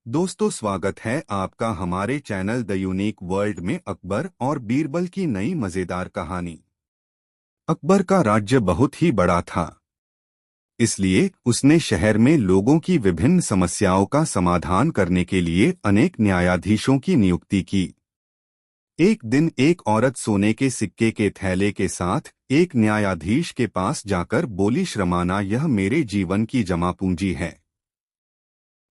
दोस्तों, स्वागत है आपका हमारे चैनल द यूनिक वर्ल्ड में अकबर और बीरबल की नई मजेदार कहानी। अकबर का राज्य बहुत ही बड़ा था, इसलिए उसने शहर में लोगों की विभिन्न समस्याओं का समाधान करने के लिए अनेक न्यायाधीशों की नियुक्ति की। एक दिन एक औरत सोने के सिक्के के थैले के साथ एक न्यायाधीश के पास जाकर बोली, श्रमाना, यह मेरे जीवन की जमा पूंजी है।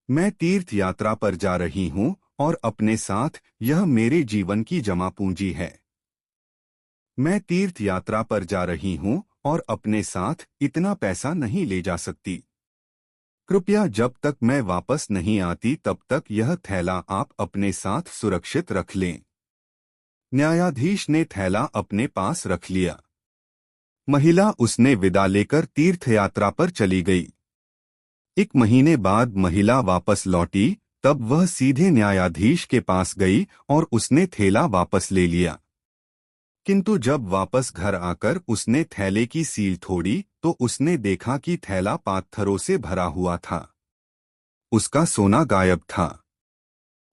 मैं तीर्थ यात्रा पर जा रही हूँ और अपने साथ यह मेरे जीवन की जमा पूंजी है। मैं तीर्थ यात्रा पर जा रही हूँ और अपने साथ इतना पैसा नहीं ले जा सकती। कृपया जब तक मैं वापस नहीं आती तब तक यह थैला आप अपने साथ सुरक्षित रख लें। न्यायाधीश ने थैला अपने पास रख लिया। महिला उसने विदा लेकर तीर्थ यात्रा पर चली गई। एक महीने बाद महिला वापस लौटी, तब वह सीधे न्यायाधीश के पास गई और उसने थैला वापस ले लिया। किंतु जब वापस घर आकर उसने थैले की सील तोड़ी तो उसने देखा कि थैला पत्थरों से भरा हुआ था। उसका सोना गायब था।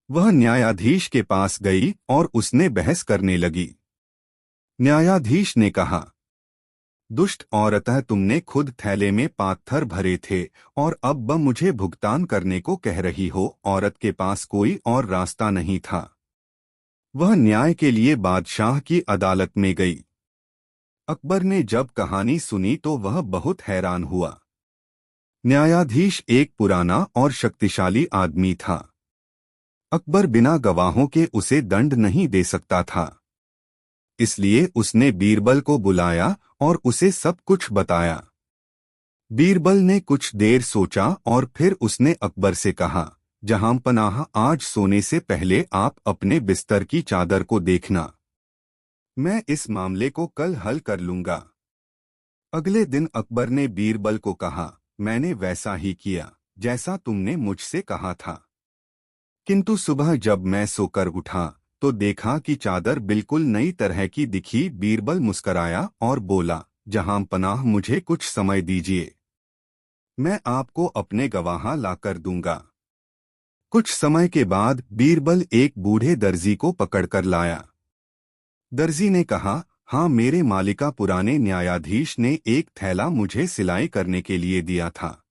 वह न्यायाधीश के पास गई और उसने बहस करने लगी। न्यायाधीश ने कहा, दुष्ट औरत, तुमने खुद थैले में पत्थर भरे थे और अब मुझे भुगतान करने को कह रही हो। औरत के पास कोई और रास्ता नहीं था। वह न्याय के लिए बादशाह की अदालत में गई। अकबर ने जब कहानी सुनी तो वह बहुत हैरान हुआ। न्यायाधीश एक पुराना और शक्तिशाली आदमी था। अकबर बिना गवाहों के उसे दंड नहीं दे सकता था। इसलिए उसने बीरबल को बुलाया और उसे सब कुछ बताया। बीरबल ने कुछ देर सोचा और फिर उसने अकबर से कहा, जहांपनाह, आज सोने से पहले आप अपने बिस्तर की चादर को देखना। मैं इस मामले को कल हल कर लूंगा। अगले दिन अकबर ने बीरबल को कहा, मैंने वैसा ही किया जैसा तुमने मुझसे कहा था। किंतु सुबह जब मैं सोकर उठा तो देखा कि चादर बिल्कुल नई तरह की दिखी। बीरबल मुस्कराया और बोला, जहांपनाह, मुझे कुछ समय दीजिए, मैं आपको अपने गवाह लाकर दूंगा। कुछ समय के बाद बीरबल एक बूढ़े दर्जी को पकड़कर लाया। दर्जी ने कहा, हाँ, मेरे मालिका, पुराने न्यायाधीश ने एक थैला मुझे सिलाई करने के लिए दिया था।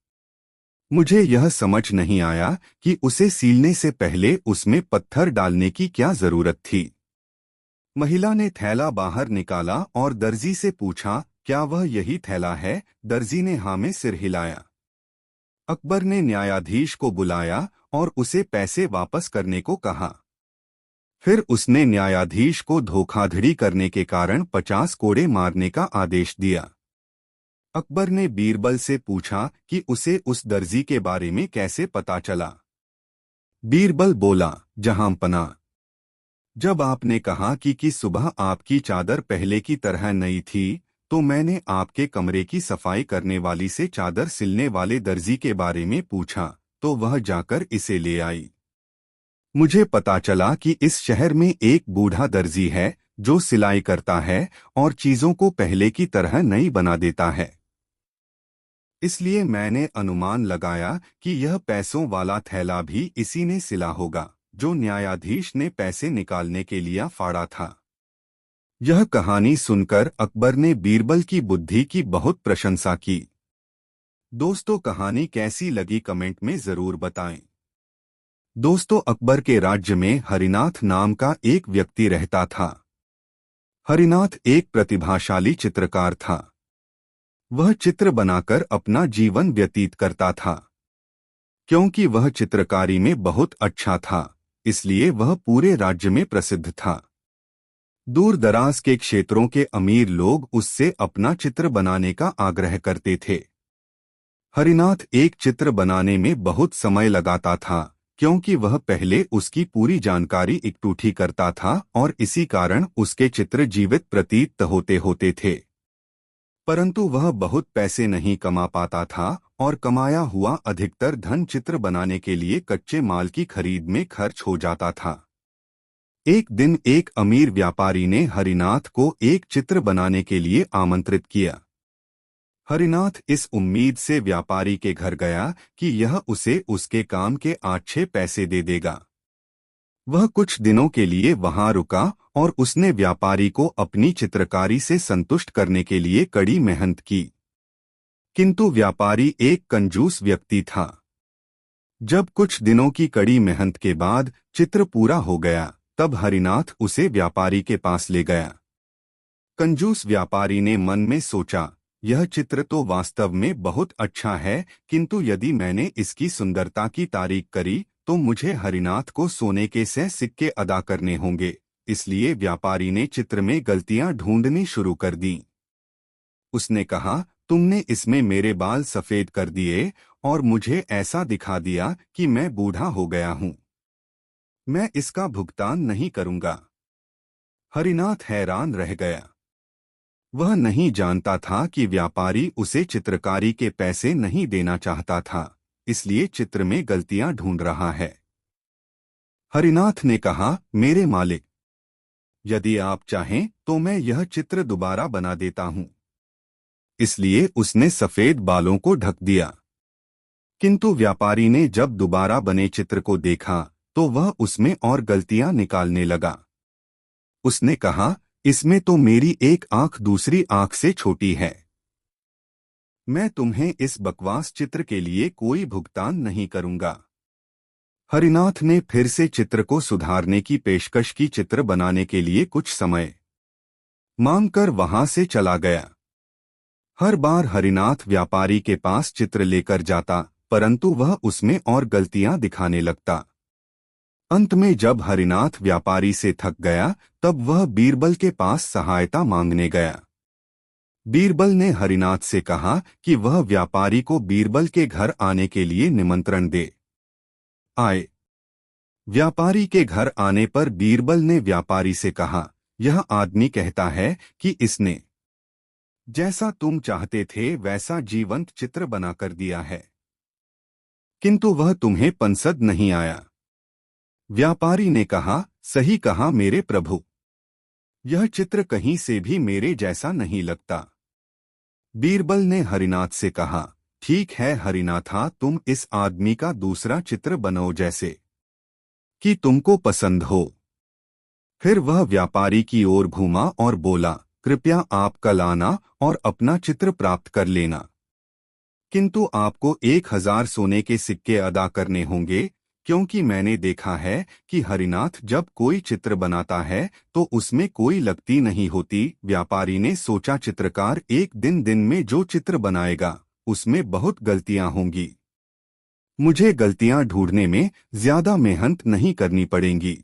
मुझे यह समझ नहीं आया कि उसे सीलने से पहले उसमें पत्थर डालने की क्या जरूरत थी। महिला ने थैला बाहर निकाला और दर्जी से पूछा, क्या वह यही थैला है? दर्जी ने हाँ में सिर हिलाया। अकबर ने न्यायाधीश को बुलाया और उसे पैसे वापस करने को कहा। फिर उसने न्यायाधीश को धोखाधड़ी करने के कारण 50 कोड़े मारने का आदेश दिया। अकबर ने बीरबल से पूछा कि उसे उस दर्जी के बारे में कैसे पता चला। बीरबल बोला, जहांपनाह, जब आपने कहा कि सुबह आपकी चादर पहले की तरह नई थी, तो मैंने आपके कमरे की सफाई करने वाली से चादर सिलने वाले दर्जी के बारे में पूछा, तो वह जाकर इसे ले आई। मुझे पता चला कि इस शहर में एक बूढ़ा दर्जी है जो सिलाई करता है और चीजों को पहले की तरह नई बना देता है। इसलिए मैंने अनुमान लगाया कि यह पैसों वाला थैला भी इसी ने सिला होगा जो न्यायाधीश ने पैसे निकालने के लिए फाड़ा था। यह कहानी सुनकर अकबर ने बीरबल की बुद्धि की बहुत प्रशंसा की। दोस्तों, कहानी कैसी लगी कमेंट में जरूर बताएं। दोस्तों, अकबर के राज्य में हरिनाथ नाम का एक व्यक्ति रहता था। हरिनाथ एक प्रतिभाशाली चित्रकार था। वह चित्र बनाकर अपना जीवन व्यतीत करता था। क्योंकि वह चित्रकारी में बहुत अच्छा था, इसलिए वह पूरे राज्य में प्रसिद्ध था। दूर दराज के क्षेत्रों के अमीर लोग उससे अपना चित्र बनाने का आग्रह करते थे। हरिनाथ एक चित्र बनाने में बहुत समय लगाता था, क्योंकि वह पहले उसकी पूरी जानकारी इकट्ठी करता था और इसी कारण उसके चित्र जीवित प्रतीत होते होते थे। परंतु वह बहुत पैसे नहीं कमा पाता था और कमाया हुआ अधिकतर धन चित्र बनाने के लिए कच्चे माल की खरीद में खर्च हो जाता था। एक दिन एक अमीर व्यापारी ने हरिनाथ को एक चित्र बनाने के लिए आमंत्रित किया। हरिनाथ इस उम्मीद से व्यापारी के घर गया कि यह उसे उसके काम के 8-6 पैसे दे देगा। वह कुछ दिनों के लिए वहां रुका और उसने व्यापारी को अपनी चित्रकारी से संतुष्ट करने के लिए कड़ी मेहनत की। किंतु व्यापारी एक कंजूस व्यक्ति था। जब कुछ दिनों की कड़ी मेहनत के बाद चित्र पूरा हो गया, तब हरिनाथ उसे व्यापारी के पास ले गया। कंजूस व्यापारी ने मन में सोचा, यह चित्र तो वास्तव में बहुत अच्छा है, किंतु यदि मैंने इसकी सुंदरता की तारीफ करी तो मुझे हरिनाथ को सोने के 100 सिक्के अदा करने होंगे। इसलिए व्यापारी ने चित्र में गलतियां ढूंढनी शुरू कर दी। उसने कहा, तुमने इसमें मेरे बाल सफेद कर दिए और मुझे ऐसा दिखा दिया कि मैं बूढ़ा हो गया हूं। मैं इसका भुगतान नहीं करूंगा। हरिनाथ हैरान रह गया। वह नहीं जानता था कि व्यापारी उसे चित्रकारी के पैसे नहीं देना चाहता था, इसलिए चित्र में गलतियां ढूंढ रहा है। हरिनाथ ने कहा, मेरे मालिक, यदि आप चाहें तो मैं यह चित्र दोबारा बना देता हूं। इसलिए उसने सफेद बालों को ढक दिया। किंतु व्यापारी ने जब दोबारा बने चित्र को देखा तो वह उसमें और गलतियां निकालने लगा। उसने कहा, इसमें तो मेरी एक आंख दूसरी आंख से छोटी है। मैं तुम्हें इस बकवास चित्र के लिए कोई भुगतान नहीं करूंगा। हरिनाथ ने फिर से चित्र को सुधारने की पेशकश की, चित्र बनाने के लिए कुछ समय मांगकर वहां से चला गया। हर बार हरिनाथ व्यापारी के पास चित्र लेकर जाता, परंतु वह उसमें और गलतियां दिखाने लगता। अंत में जब हरिनाथ व्यापारी से थक गया, तब वह बीरबल के पास सहायता मांगने गया। बीरबल ने हरिनाथ से कहा कि वह व्यापारी को बीरबल के घर आने के लिए निमंत्रण दे। आए। व्यापारी के घर आने पर बीरबल ने व्यापारी से कहा, यह आदमी कहता है कि इसने जैसा तुम चाहते थे वैसा जीवंत चित्र बनाकर दिया है, किंतु वह तुम्हें पसंद नहीं आया। व्यापारी ने कहा, सही कहा मेरे प्रभु, यह चित्र कहीं से भी मेरे जैसा नहीं लगता। बीरबल ने हरिनाथ से कहा, ठीक है हरिनाथा, तुम इस आदमी का दूसरा चित्र बनाओ जैसे कि तुमको पसंद हो। फिर वह व्यापारी की ओर घूमा और बोला, कृपया आप कल आना और अपना चित्र प्राप्त कर लेना, किंतु आपको 1000 सोने के सिक्के अदा करने होंगे, क्योंकि मैंने देखा है कि हरिनाथ जब कोई चित्र बनाता है तो उसमें कोई लगती नहीं होती। व्यापारी ने सोचा, चित्रकार एक दिन में जो चित्र बनाएगा उसमें बहुत गलतियां होंगी। मुझे गलतियां ढूंढने में ज्यादा मेहनत नहीं करनी पड़ेंगी।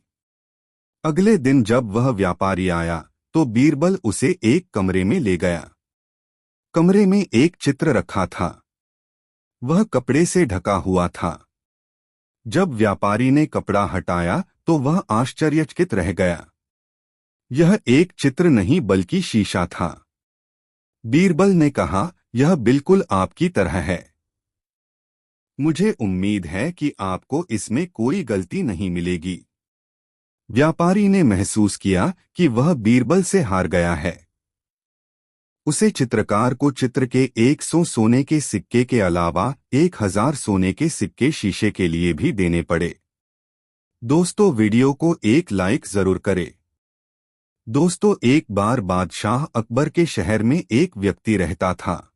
अगले दिन जब वह व्यापारी आया तो बीरबल उसे एक कमरे में ले गया। कमरे में एक चित्र रखा था। वह कपड़े से ढका हुआ था। जब व्यापारी ने कपड़ा हटाया तो वह आश्चर्यचकित रह गया। यह एक चित्र नहीं बल्कि शीशा था। बीरबल ने कहा, यह बिल्कुल आपकी तरह है। मुझे उम्मीद है कि आपको इसमें कोई गलती नहीं मिलेगी। व्यापारी ने महसूस किया कि वह बीरबल से हार गया है। उसे चित्रकार को चित्र के 100 सोने के सिक्के के अलावा 1000 सोने के सिक्के शीशे के लिए भी देने पड़े। दोस्तों, वीडियो को एक लाइक जरूर करें। दोस्तों, एक बार बादशाह अकबर के शहर में एक व्यक्ति रहता था।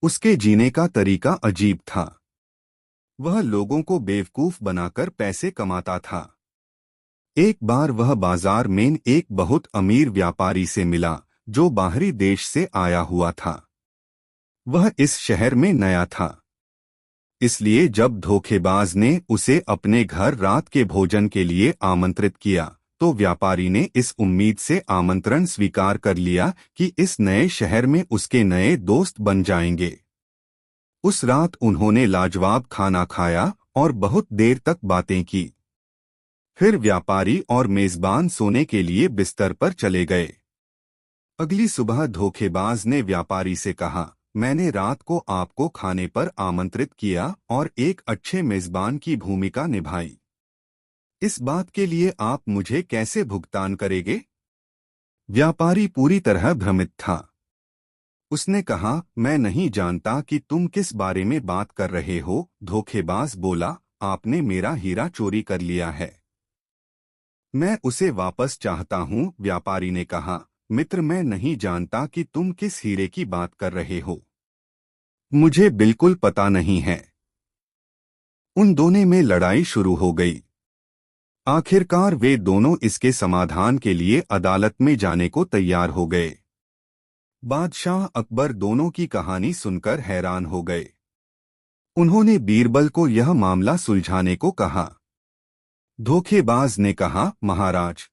उसके जीने का तरीका अजीब था। वह लोगों को बेवकूफ बनाकर पैसे कमाता था। एक बार वह बाजार में एक बहुत अमीर व्यापारी से मिला जो बाहरी देश से आया हुआ था। वह इस शहर में नया था, इसलिए जब धोखेबाज ने उसे अपने घर रात के भोजन के लिए आमंत्रित किया तो व्यापारी ने इस उम्मीद से आमंत्रण स्वीकार कर लिया कि इस नए शहर में उसके नए दोस्त बन जाएंगे। उस रात उन्होंने लाजवाब खाना खाया और बहुत देर तक बातें की। फिर व्यापारी और मेजबान सोने के लिए बिस्तर पर चले गए। अगली सुबह धोखेबाज ने व्यापारी से कहा, मैंने रात को आपको खाने पर आमंत्रित किया और एक अच्छे मेजबान की भूमिका निभाई। इस बात के लिए आप मुझे कैसे भुगतान करेंगे? व्यापारी पूरी तरह भ्रमित था। उसने कहा, मैं नहीं जानता कि तुम किस बारे में बात कर रहे हो। धोखेबाज बोला, आपने मेरा हीरा चोरी कर लिया है, मैं उसे वापस चाहता हूँ। व्यापारी ने कहा, मित्र, मैं नहीं जानता कि तुम किस हीरे की बात कर रहे हो, मुझे बिल्कुल पता नहीं है। उन दोनों में लड़ाई शुरू हो गई। आखिरकार वे दोनों इसके समाधान के लिए अदालत में जाने को तैयार हो गए। बादशाह अकबर दोनों की कहानी सुनकर हैरान हो गए। उन्होंने बीरबल को यह मामला सुलझाने को कहा। धोखेबाज ने कहा, महाराज,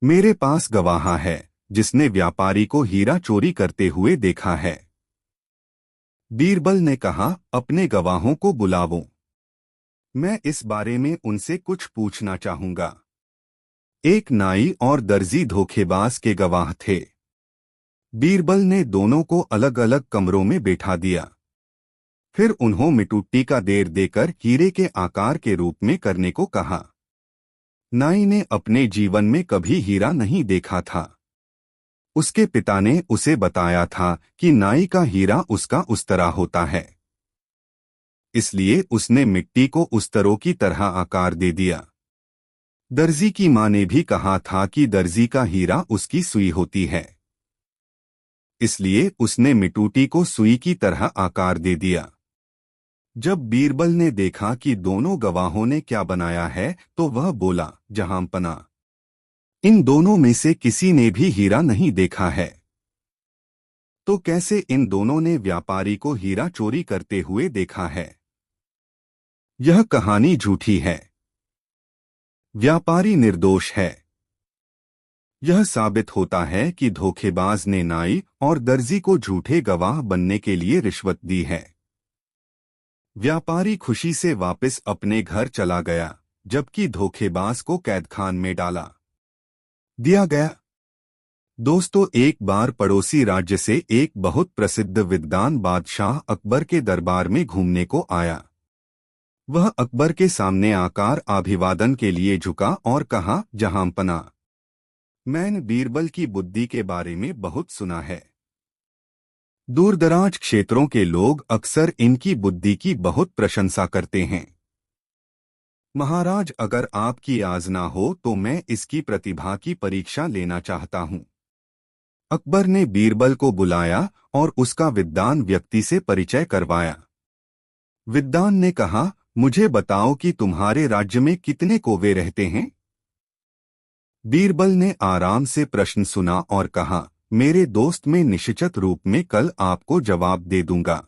मेरे पास गवाह है जिसने व्यापारी को हीरा चोरी करते हुए देखा है। बीरबल ने कहा, अपने गवाहों को बुलाओ, मैं इस बारे में उनसे कुछ पूछना चाहूंगा। एक नाई और दर्जी धोखेबाज के गवाह थे। बीरबल ने दोनों को अलग अलग कमरों में बैठा दिया। फिर उन्होंने मिट्टी का देर देकर हीरे के आकार के रूप में करने को कहा। नाई ने अपने जीवन में कभी हीरा नहीं देखा था। उसके पिता ने उसे बताया था कि नाई का हीरा उसका उस्तरा होता है, इसलिए उसने मिट्टी को उस्तरों की तरह आकार दे दिया। दर्जी की मां ने भी कहा था कि दर्जी का हीरा उसकी सुई होती है, इसलिए उसने मिट्टी को सुई की तरह आकार दे दिया। जब बीरबल ने देखा कि दोनों गवाहों ने क्या बनाया है तो वह बोला, जहांपना, इन दोनों में से किसी ने भी हीरा नहीं देखा है, तो कैसे इन दोनों ने व्यापारी को हीरा चोरी करते हुए देखा है? यह कहानी झूठी है, व्यापारी निर्दोष है। यह साबित होता है कि धोखेबाज ने नाई और दर्जी को झूठे गवाह बनने के लिए रिश्वत दी है। व्यापारी खुशी से वापस अपने घर चला गया, जबकि धोखेबाज को कैदखान में डाला दिया गया। दोस्तों, एक बार पड़ोसी राज्य से एक बहुत प्रसिद्ध विद्वान बादशाह अकबर के दरबार में घूमने को आया। वह अकबर के सामने आकर अभिवादन के लिए झुका और कहा, जहांपना, मैंने बीरबल की बुद्धि के बारे में बहुत सुना है। दूरदराज क्षेत्रों के लोग अक्सर इनकी बुद्धि की बहुत प्रशंसा करते हैं। महाराज, अगर आपकी आज्ञा हो तो मैं इसकी प्रतिभा की परीक्षा लेना चाहता हूँ। अकबर ने बीरबल को बुलाया और उसका विद्वान व्यक्ति से परिचय करवाया। विद्वान ने कहा, मुझे बताओ कि तुम्हारे राज्य में कितने कौवे रहते हैं? बीरबल ने आराम से प्रश्न सुना और कहा, मेरे दोस्त, मैं निश्चित रूप में कल आपको जवाब दे दूंगा।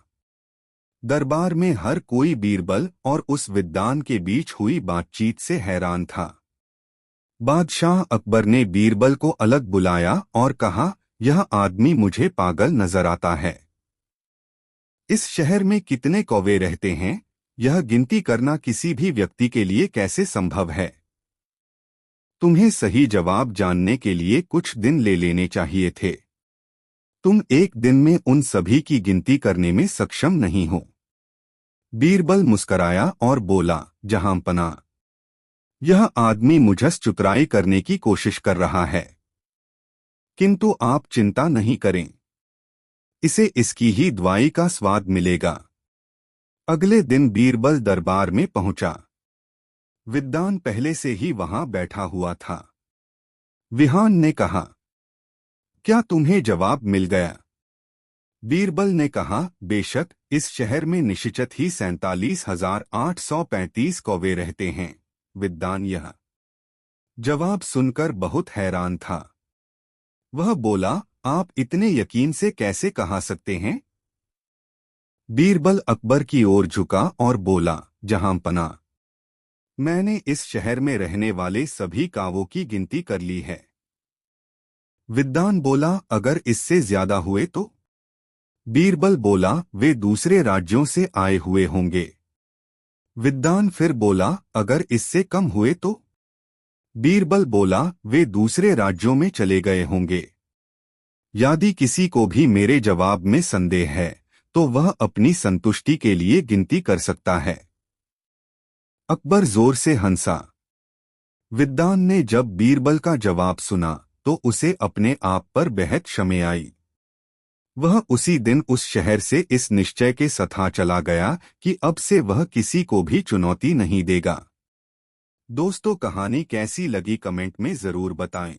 दरबार में हर कोई बीरबल और उस विद्वान के बीच हुई बातचीत से हैरान था। बादशाह अकबर ने बीरबल को अलग बुलाया और कहा, यह आदमी मुझे पागल नजर आता है। इस शहर में कितने कौवे रहते हैं, यह गिनती करना किसी भी व्यक्ति के लिए कैसे संभव है? तुम्हें सही जवाब जानने के लिए कुछ दिन ले लेने चाहिए थे। तुम एक दिन में उन सभी की गिनती करने में सक्षम नहीं हो। बीरबल मुस्कराया और बोला, जहांपना, यह आदमी मुझसे चतुराई करने की कोशिश कर रहा है, किंतु आप चिंता नहीं करें, इसे इसकी ही दवाई का स्वाद मिलेगा। अगले दिन बीरबल दरबार में पहुंचा। विद्वान पहले से ही वहां बैठा हुआ था। विद्वान ने कहा, क्या तुम्हें जवाब मिल गया? बीरबल ने कहा, बेशक, इस शहर में निश्चित ही 47,835 कौवे रहते हैं। विद्वान यह जवाब सुनकर बहुत हैरान था। वह बोला, आप इतने यकीन से कैसे कहा सकते हैं? बीरबल अकबर की ओर झुका और बोला, जहांपना, मैंने इस शहर में रहने वाले सभी कावों की गिनती कर ली है। विद्वान बोला, अगर इससे ज्यादा हुए तो? बीरबल बोला, वे दूसरे राज्यों से आए हुए होंगे। विद्वान फिर बोला, अगर इससे कम हुए तो? बीरबल बोला, वे दूसरे राज्यों में चले गए होंगे। यदि किसी को भी मेरे जवाब में संदेह है तो वह अपनी संतुष्टि के लिए गिनती कर सकता है। अकबर जोर से हंसा। विद्वान ने जब बीरबल का जवाब सुना तो उसे अपने आप पर बेहद शर्म आई। वह उसी दिन उस शहर से इस निश्चय के साथ चला गया कि अब से वह किसी को भी चुनौती नहीं देगा। दोस्तों, कहानी कैसी लगी कमेंट में जरूर बताएं।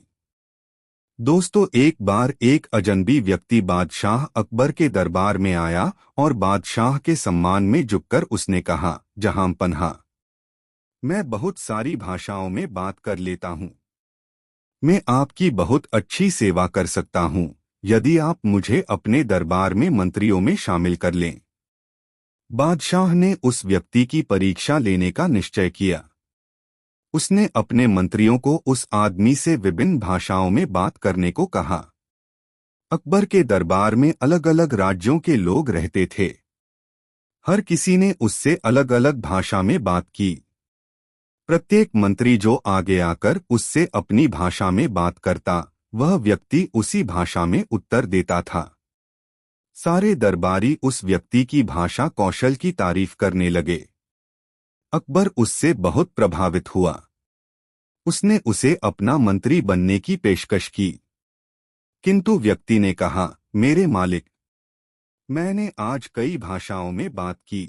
दोस्तों, एक बार एक अजनबी व्यक्ति बादशाह अकबर के दरबार में आया और बादशाह के सम्मान में झुककर उसने कहा, जहां पन्हा, मैं बहुत सारी भाषाओं में बात कर लेता हूँ। मैं आपकी बहुत अच्छी सेवा कर सकता हूँ यदि आप मुझे अपने दरबार में मंत्रियों में शामिल कर लें। बादशाह ने उस व्यक्ति की परीक्षा लेने का निश्चय किया। उसने अपने मंत्रियों को उस आदमी से विभिन्न भाषाओं में बात करने को कहा। अकबर के दरबार में अलग अलग राज्यों के लोग रहते थे। हर किसी ने उससे अलग अलग भाषा में बात की। प्रत्येक मंत्री जो आगे आकर उससे अपनी भाषा में बात करता, वह व्यक्ति उसी भाषा में उत्तर देता था। सारे दरबारी उस व्यक्ति की भाषा कौशल की तारीफ करने लगे। अकबर उससे बहुत प्रभावित हुआ। उसने उसे अपना मंत्री बनने की पेशकश की, किंतु व्यक्ति ने कहा, मेरे मालिक, मैंने आज कई भाषाओं में बात की।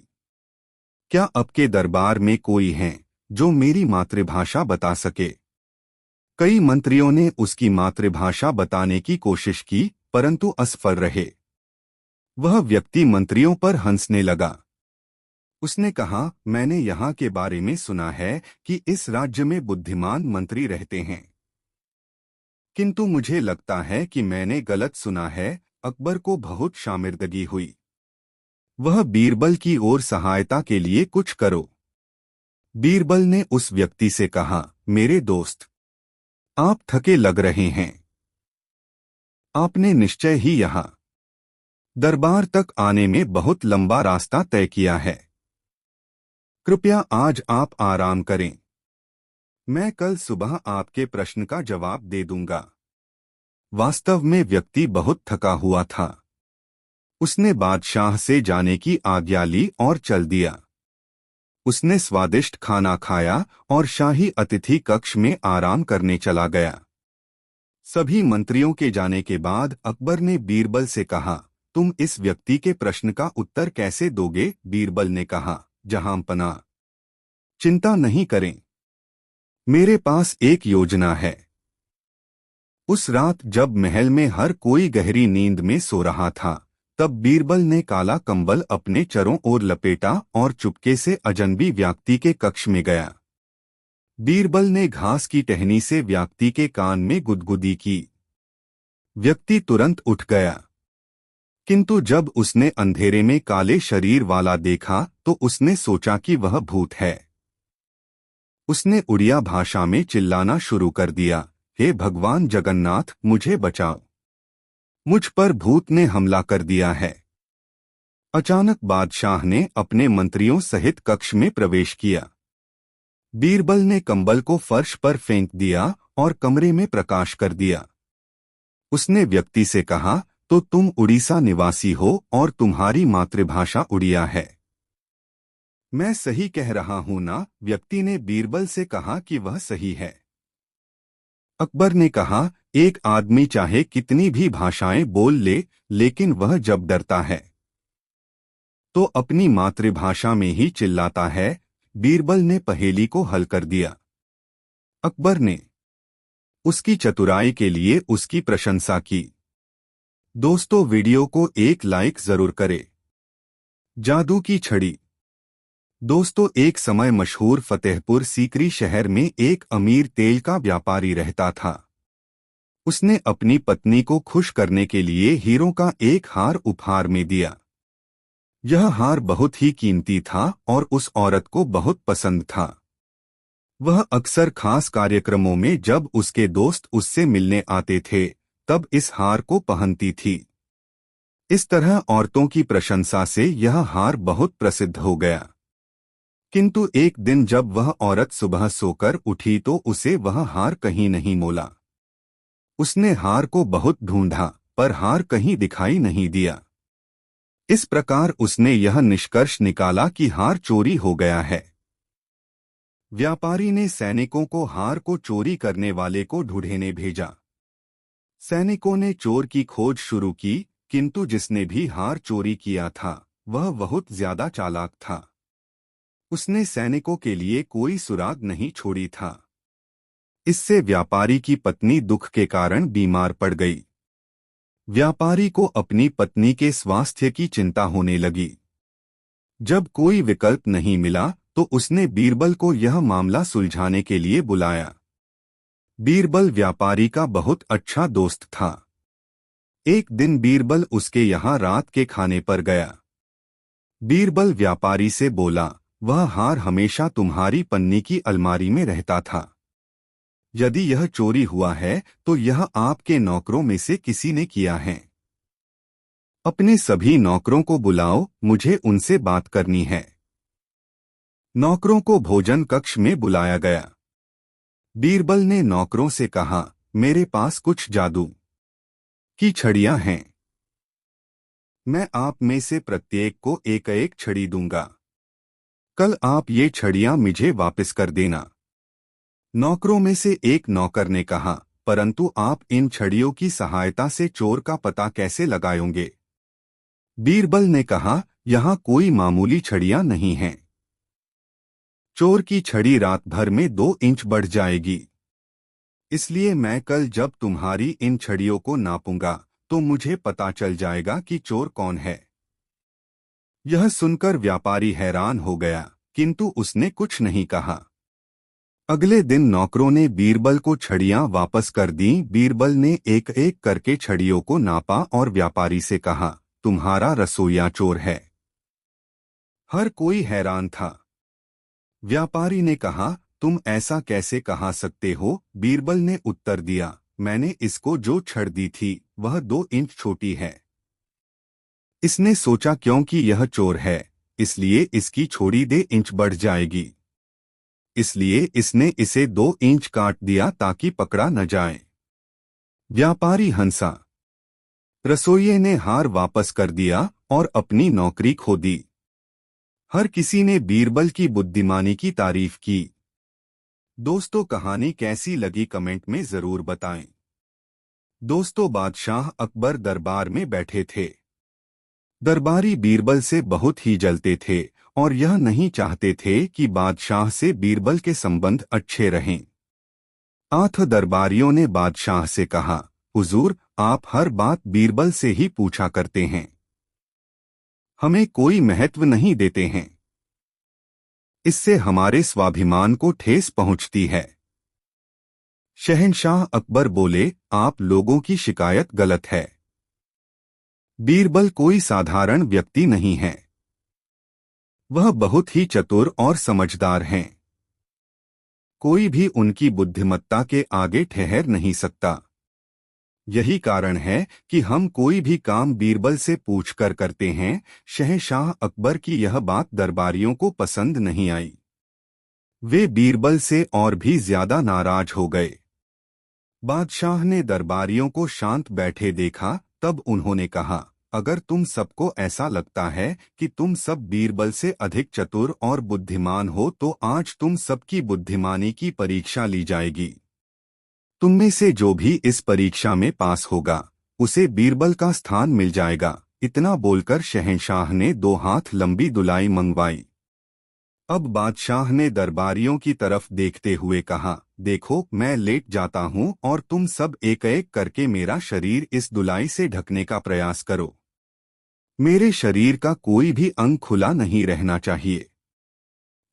क्या आपके दरबार में कोई है जो मेरी मातृभाषा बता सके? कई मंत्रियों ने उसकी मातृभाषा बताने की कोशिश की, परंतु असफल रहे। वह व्यक्ति मंत्रियों पर हंसने लगा। उसने कहा, मैंने यहाँ के बारे में सुना है कि इस राज्य में बुद्धिमान मंत्री रहते हैं, किंतु मुझे लगता है कि मैंने गलत सुना है। अकबर को बहुत शर्मिंदगी हुई। वह बीरबल की ओर सहायता के लिए कुछ करो। बीरबल ने उस व्यक्ति से कहा, मेरे दोस्त, आप थके लग रहे हैं। आपने निश्चय ही यहाँ दरबार तक आने में बहुत लंबा रास्ता तय किया है। कृपया आज आप आराम करें। मैं कल सुबह आपके प्रश्न का जवाब दे दूंगा। वास्तव में व्यक्ति बहुत थका हुआ था। उसने बादशाह से जाने की आज्ञा ली और चल दिया। उसने स्वादिष्ट खाना खाया और शाही अतिथि कक्ष में आराम करने चला गया। सभी मंत्रियों के जाने के बाद अकबर ने बीरबल से कहा, तुम इस व्यक्ति के प्रश्न का उत्तर कैसे दोगे? बीरबल ने कहा, जहां पनाह, चिंता नहीं करें, मेरे पास एक योजना है। उस रात जब महल में हर कोई गहरी नींद में सो रहा था, तब बीरबल ने काला कंबल अपने चरों ओर लपेटा और चुपके से अजनबी व्यक्ति के कक्ष में गया। बीरबल ने घास की टहनी से व्यक्ति के कान में गुदगुदी की। व्यक्ति तुरंत उठ गया, किंतु जब उसने अंधेरे में काले शरीर वाला देखा तो उसने सोचा कि वह भूत है। उसने उड़िया भाषा में चिल्लाना शुरू कर दिया, हे भगवान जगन्नाथ, मुझे बचाओ, मुझ पर भूत ने हमला कर दिया है। अचानक बादशाह ने अपने मंत्रियों सहित कक्ष में प्रवेश किया। बीरबल ने कंबल को फर्श पर फेंक दिया और कमरे में प्रकाश कर दिया। उसने व्यक्ति से कहा, तो तुम उड़ीसा निवासी हो और तुम्हारी मातृभाषा उड़िया है। मैं सही कह रहा हूं ना? व्यक्ति ने बीरबल से कहा कि वह सही है। अकबर ने कहा, एक आदमी चाहे कितनी भी भाषाएं बोल ले, लेकिन वह जब डरता है तो अपनी मातृभाषा में ही चिल्लाता है। बीरबल ने पहेली को हल कर दिया। अकबर ने उसकी चतुराई के लिए उसकी प्रशंसा की। दोस्तों, वीडियो को एक लाइक जरूर करें। जादू की छड़ी। दोस्तों, एक समय मशहूर फतेहपुर सीकरी शहर में एक अमीर तेल का व्यापारी रहता था। उसने अपनी पत्नी को खुश करने के लिए हीरों का एक हार उपहार में दिया। यह हार बहुत ही कीमती था और उस औरत को बहुत पसंद था। वह अक्सर खास कार्यक्रमों में जब उसके दोस्त उससे मिलने आते थे, तब इस हार को पहनती थी। इस तरह औरतों की प्रशंसा से यह हार बहुत प्रसिद्ध हो गया। किंतु एक दिन जब वह औरत सुबह सोकर उठी तो उसे वह हार कहीं नहीं मोला। उसने हार को बहुत ढूंढा, पर हार कहीं दिखाई नहीं दिया। इस प्रकार उसने यह निष्कर्ष निकाला कि हार चोरी हो गया है। व्यापारी ने सैनिकों को हार को चोरी करने वाले को ढूंढने भेजा। सैनिकों ने चोर की खोज शुरू की, किंतु जिसने भी हार चोरी किया था वह बहुत ज्यादा चालाक था। उसने सैनिकों के लिए कोई सुराग नहीं छोड़ी था। इससे व्यापारी की पत्नी दुख के कारण बीमार पड़ गई। व्यापारी को अपनी पत्नी के स्वास्थ्य की चिंता होने लगी। जब कोई विकल्प नहीं मिला तो उसने बीरबल को यह मामला सुलझाने के लिए बुलाया। बीरबल व्यापारी का बहुत अच्छा दोस्त था। एक दिन बीरबल उसके यहाँ रात के खाने पर गया। बीरबल व्यापारी से बोला, वह हार हमेशा तुम्हारी पन्नी की अलमारी में रहता था। यदि यह चोरी हुआ है तो यह आपके नौकरों में से किसी ने किया है। अपने सभी नौकरों को बुलाओ, मुझे उनसे बात करनी है। नौकरों को भोजन कक्ष में बुलाया गया। बीरबल ने नौकरों से कहा, मेरे पास कुछ जादू की छड़ियां हैं। मैं आप में से प्रत्येक को एक एक छड़ी दूंगा। कल आप ये छड़ियां मुझे वापस कर देना। नौकरों में से एक नौकर ने कहा, परंतु आप इन छड़ियों की सहायता से चोर का पता कैसे लगाएंगे? बीरबल ने कहा, यहाँ कोई मामूली छड़ियां नहीं हैं। चोर की छड़ी रात भर में 2 इंच बढ़ जाएगी। इसलिए मैं कल जब तुम्हारी इन छड़ियों को नापूंगा तो मुझे पता चल जाएगा कि चोर कौन है। यह सुनकर व्यापारी हैरान हो गया, किंतु उसने कुछ नहीं कहा। अगले दिन नौकरों ने बीरबल को छड़ियां वापस कर दी। बीरबल ने एक एक करके छड़ियों को नापा और व्यापारी से कहा, तुम्हारा रसोइया चोर है। हर कोई हैरान था। व्यापारी ने कहा, तुम ऐसा कैसे कहा सकते हो? बीरबल ने उत्तर दिया, मैंने इसको जो छड़ दी थी वह 2 इंच छोटी है। इसने सोचा क्योंकि यह चोर है इसलिए इसकी छोड़ी 2 इंच बढ़ जाएगी। इसलिए इसने इसे 2 इंच काट दिया ताकि पकड़ा न जाए। व्यापारी हंसा। रसोइये ने हार वापस कर दिया और अपनी नौकरी खो दी। हर किसी ने बीरबल की बुद्धिमानी की तारीफ की। दोस्तों, कहानी कैसी लगी कमेंट में जरूर बताएं। दोस्तों, बादशाह अकबर दरबार में बैठे थे। दरबारी बीरबल से बहुत ही जलते थे और यह नहीं चाहते थे कि बादशाह से बीरबल के संबंध अच्छे रहें। 8 दरबारियों ने बादशाह से कहा, हुजूर, आप हर बात बीरबल से ही पूछा करते हैं। हमें कोई महत्व नहीं देते हैं। इससे हमारे स्वाभिमान को ठेस पहुंचती है। शहंशाह अकबर बोले, आप लोगों की शिकायत गलत है। बीरबल कोई साधारण व्यक्ति नहीं है। वह बहुत ही चतुर और समझदार हैं। कोई भी उनकी बुद्धिमत्ता के आगे ठहर नहीं सकता। यही कारण है कि हम कोई भी काम बीरबल से पूछकर करते हैं। शहंशाह अकबर की यह बात दरबारियों को पसंद नहीं आई। वे बीरबल से और भी ज्यादा नाराज हो गए। बादशाह ने दरबारियों को शांत बैठे देखा, तब उन्होंने कहा, अगर तुम सबको ऐसा लगता है कि तुम सब बीरबल से अधिक चतुर और बुद्धिमान हो तो आज तुम सबकी बुद्धिमानी की परीक्षा ली जाएगी। तुम में से जो भी इस परीक्षा में पास होगा उसे बीरबल का स्थान मिल जाएगा। इतना बोलकर शहंशाह ने 2 हाथ लंबी दुलाई मंगवाई। अब बादशाह ने दरबारियों की तरफ देखते हुए कहा, देखो, मैं लेट जाता हूँ और तुम सब एक एक करके मेरा शरीर इस दुलाई से ढकने का प्रयास करो। मेरे शरीर का कोई भी अंग खुला नहीं रहना चाहिए।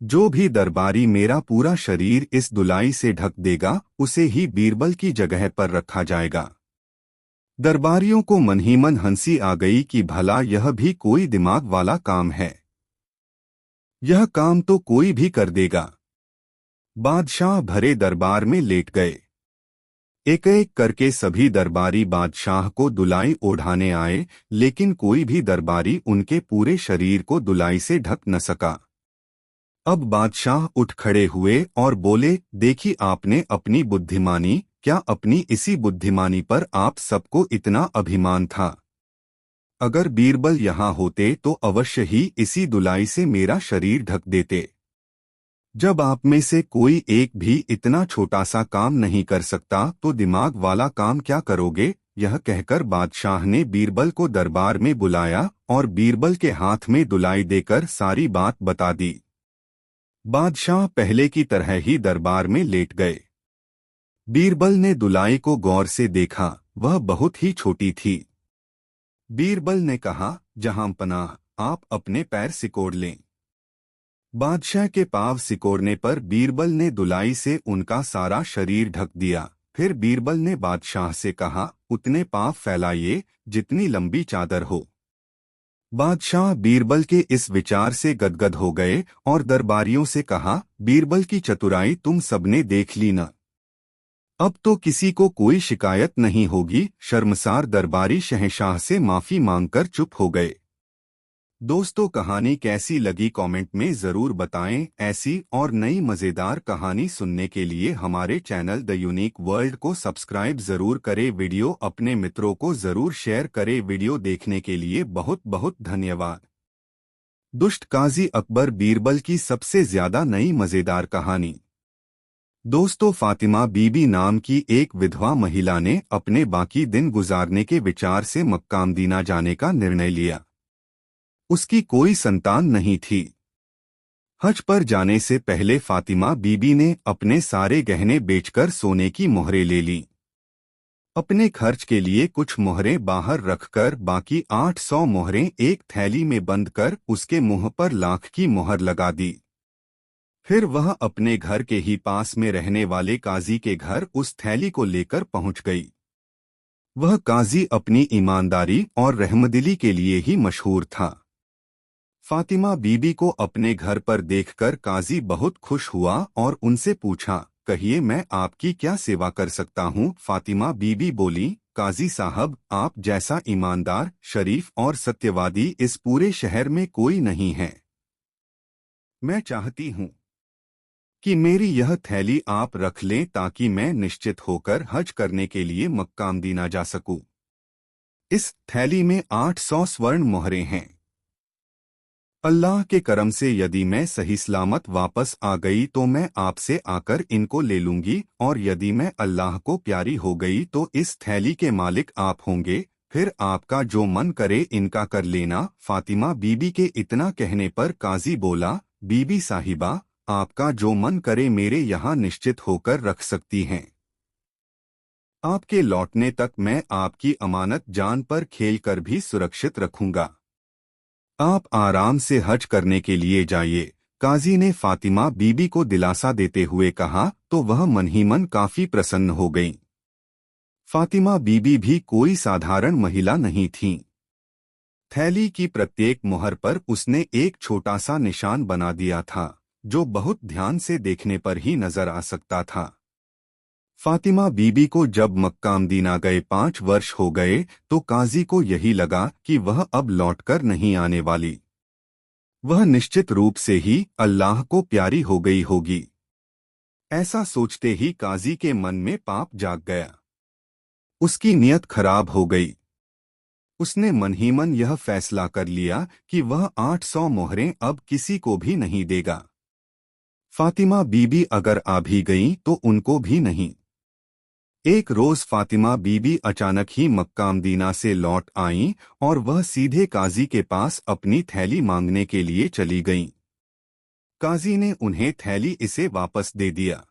जो भी दरबारी मेरा पूरा शरीर इस दुलाई से ढक देगा उसे ही बीरबल की जगह पर रखा जाएगा। दरबारियों को मन ही मन हंसी आ गई कि भला यह भी कोई दिमाग वाला काम है। यह काम तो कोई भी कर देगा। बादशाह भरे दरबार में लेट गए। एक एक करके सभी दरबारी बादशाह को दुलाई ओढ़ाने आए, लेकिन कोई भी दरबारी उनके पूरे शरीर को दुलाई से ढक न सका। अब बादशाह उठ खड़े हुए और बोले, देखी आपने अपनी बुद्धिमानी, क्या अपनी इसी बुद्धिमानी पर आप सबको इतना अभिमान था? अगर बीरबल यहाँ होते तो अवश्य ही इसी दुलाई से मेरा शरीर ढक देते। जब आप में से कोई एक भी इतना छोटा सा काम नहीं कर सकता तो दिमाग वाला काम क्या करोगे? यह कहकर बादशाह ने बीरबल को दरबार में बुलाया और बीरबल के हाथ में दुलाई देकर सारी बात बता दी। बादशाह पहले की तरह ही दरबार में लेट गए। बीरबल ने दुलाई को गौर से देखा, वह बहुत ही छोटी थी। बीरबल ने कहा, जहांपनाह, आप अपने पैर सिकोड़ लें। बादशाह के पांव सिकोड़ने पर बीरबल ने दुलाई से उनका सारा शरीर ढक दिया। फिर बीरबल ने बादशाह से कहा, उतने पांव फैलाइए जितनी लंबी चादर हो। बादशाह बीरबल के इस विचार से गदगद हो गए और दरबारियों से कहा, बीरबल की चतुराई तुम सबने देख ली न। अब तो किसी को कोई शिकायत नहीं होगी। शर्मसार दरबारी शहंशाह से माफी मांगकर चुप हो गए। दोस्तों, कहानी कैसी लगी कमेंट में जरूर बताएं। ऐसी और नई मजेदार कहानी सुनने के लिए हमारे चैनल द यूनिक वर्ल्ड को सब्सक्राइब जरूर करें। वीडियो अपने मित्रों को जरूर शेयर करें। वीडियो देखने के लिए बहुत बहुत धन्यवाद। दुष्ट काजी अकबर बीरबल की सबसे ज्यादा नई मजेदार कहानी। दोस्तों, फातिमा बीबी नाम की एक विधवा महिला ने अपने बाकी दिन गुजारने के विचार से मक्का मदीना जाने का निर्णय लिया। उसकी कोई संतान नहीं थी। हज पर जाने से पहले फातिमा बीबी ने अपने सारे गहने बेचकर सोने की मोहरें ले लीं। अपने खर्च के लिए कुछ मोहरें बाहर रखकर बाकी 800 मोहरें एक थैली में बंद कर उसके मुंह पर लाख की मोहर लगा दी। फिर वह अपने घर के ही पास में रहने वाले काजी के घर उस थैली को लेकर पहुंच गई। वह काजी अपनी ईमानदारी और रहमदिली के लिए ही मशहूर था। फातिमा बीबी को अपने घर पर देखकर काजी बहुत खुश हुआ और उनसे पूछा, कहिए मैं आपकी क्या सेवा कर सकता हूँ। फातिमा बीबी बोली, काजी साहब, आप जैसा ईमानदार, शरीफ और सत्यवादी इस पूरे शहर में कोई नहीं है। मैं चाहती हूँ कि मेरी यह थैली आप रख लें ताकि मैं निश्चित होकर हज करने के लिए मक्का मदीना जा सकूं। इस थैली में 800 स्वर्ण मोहरें हैं। अल्लाह के करम से यदि मैं सही सलामत वापस आ गई तो मैं आपसे आकर इनको ले लूंगी, और यदि मैं अल्लाह को प्यारी हो गई तो इस थैली के मालिक आप होंगे। फिर आपका जो मन करे इनका कर लेना। फातिमा बीबी के इतना कहने पर काजी बोला, बीबी साहिबा, आपका जो मन करे मेरे यहाँ निश्चित होकर रख सकती हैं। आपके लौटने तक मैं आपकी अमानत जान पर खेल कर भी सुरक्षित रखूंगा। आप आराम से हज करने के लिए जाइए। काजी ने फातिमा बीबी को दिलासा देते हुए कहा तो वह मन ही मन काफी प्रसन्न हो गईं। फातिमा बीबी भी कोई साधारण महिला नहीं थीं। थैली की प्रत्येक मोहर पर उसने एक छोटा सा निशान बना दिया था, जो बहुत ध्यान से देखने पर ही नजर आ सकता था। फातिमा बीबी को जब मक्का मदीना गए 5 वर्ष हो गए तो काजी को यही लगा कि वह अब लौटकर नहीं आने वाली। वह निश्चित रूप से ही अल्लाह को प्यारी हो गई होगी। ऐसा सोचते ही काजी के मन में पाप जाग गया। उसकी नीयत खराब हो गई। उसने मन ही मन यह फैसला कर लिया कि वह 800 मोहरें अब किसी को भी नहीं देगा। फातिमा बीबी अगर आ भी गईं तो उनको भी नहीं। एक रोज फातिमा बीबी अचानक ही मक्का मदीना से लौट आईं और वह सीधे काजी के पास अपनी थैली मांगने के लिए चली गईं। काजी ने उन्हें थैली इसे वापस दे दिया।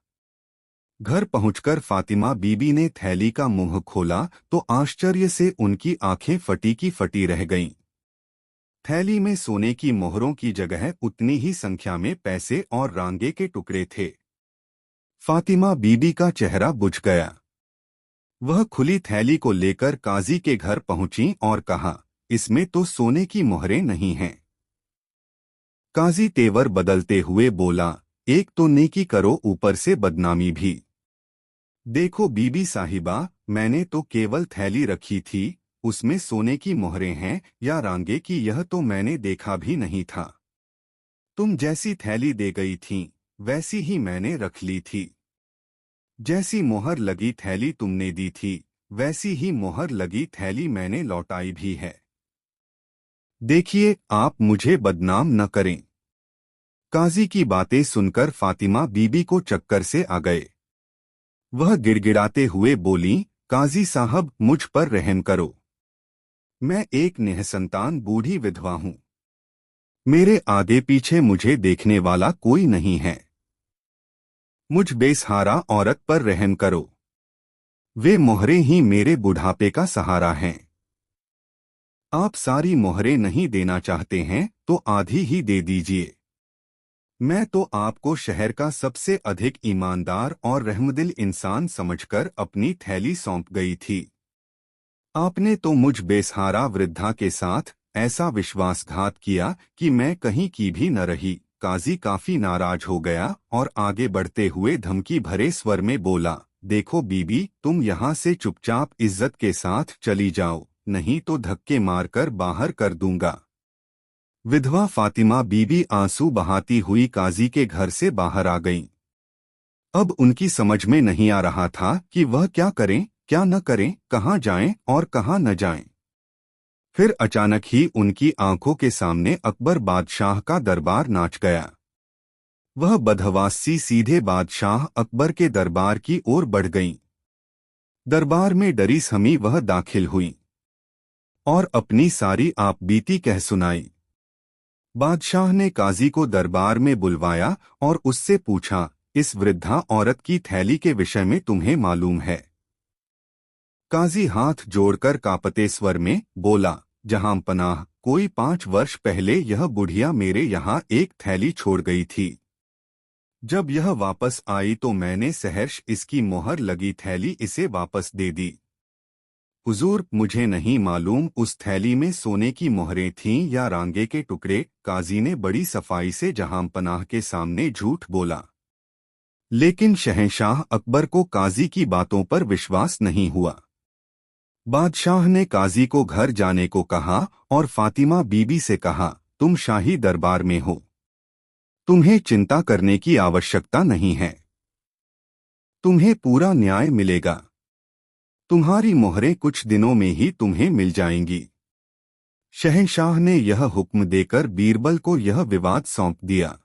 घर पहुंचकर फातिमा बीबी ने थैली का मुंह खोला तो आश्चर्य से उनकी आंखें फटी की फटी रह गईं। थैली में सोने की मोहरों की जगह उतनी ही संख्या में पैसे और रांगे के टुकड़े थे। फातिमा बीबी का चेहरा बुझ गया। वह खुली थैली को लेकर काजी के घर पहुंची और कहा, इसमें तो सोने की मोहरें नहीं हैं। काजी तेवर बदलते हुए बोला, एक तो नेकी करो ऊपर से बदनामी भी। देखो बीबी साहिबा, मैंने तो केवल थैली रखी थी, उसमें सोने की मोहरें हैं या रांगे की यह तो मैंने देखा भी नहीं था। तुम जैसी थैली दे गई थीं, वैसी ही मैंने रख ली थी। जैसी मोहर लगी थैली तुमने दी थी, वैसी ही मोहर लगी थैली मैंने लौटाई भी है। देखिए, आप मुझे बदनाम न करें। काजी की बातें सुनकर फातिमा बीबी को चक्कर से आ गए। वह गिड़गिड़ाते हुए बोलीं, काजी साहब, मुझ पर रहम करो। मैं एक निःसंतान बूढ़ी विधवा हूँ। मेरे आगे पीछे मुझे देखने वाला कोई नहीं है। मुझ बेसहारा औरत पर रहम करो। वे मोहरे ही मेरे बुढ़ापे का सहारा हैं। आप सारी मोहरें नहीं देना चाहते हैं तो आधी ही दे दीजिए। मैं तो आपको शहर का सबसे अधिक ईमानदार और रहमदिल इंसान समझकर अपनी थैली सौंप गई थी। आपने तो मुझ बेसहारा वृद्धा के साथ ऐसा विश्वासघात किया कि मैं कहीं की भी न रही। काजी काफी नाराज हो गया और आगे बढ़ते हुए धमकी भरे स्वर में बोला, देखो बीबी, तुम यहाँ से चुपचाप इज्जत के साथ चली जाओ, नहीं तो धक्के मारकर बाहर कर दूंगा। विधवा फातिमा बीबी आंसू बहाती हुई काजी के घर से बाहर आ गईं। अब उनकी समझ में नहीं आ रहा था कि वह क्या करें, क्या न करें, कहाँ जाएं और कहाँ न जाएं। फिर अचानक ही उनकी आंखों के सामने अकबर बादशाह का दरबार नाच गया। वह बदहवासी सीधे बादशाह अकबर के दरबार की ओर बढ़ गईं। दरबार में डरी समी वह दाखिल हुई और अपनी सारी आपबीती कह सुनाई। बादशाह ने काजी को दरबार में बुलवाया और उससे पूछा, इस वृद्धा औरत की थैली के विषय में तुम्हें मालूम है? काजी हाथ जोड़कर कांपते स्वर में बोला, जहां पनाह, कोई 5 वर्ष पहले यह बुढ़िया मेरे यहाँ एक थैली छोड़ गई थी। जब यह वापस आई तो मैंने सहर्ष इसकी मोहर लगी थैली इसे वापस दे दी। हुजूर, मुझे नहीं मालूम उस थैली में सोने की मोहरें थीं या रांगे के टुकड़े। काजी ने बड़ी सफाई से जहां पनाह के सामने झूठ बोला। लेकिन शहंशाह अकबर को काजी की बातों पर विश्वास नहीं हुआ। बादशाह ने काजी को घर जाने को कहा और फातिमा बीबी से कहा, तुम शाही दरबार में हो, तुम्हें चिंता करने की आवश्यकता नहीं है। तुम्हें पूरा न्याय मिलेगा। तुम्हारी मोहरें कुछ दिनों में ही तुम्हें मिल जाएंगी। शहंशाह ने यह हुक्म देकर बीरबल को यह विवाद सौंप दिया।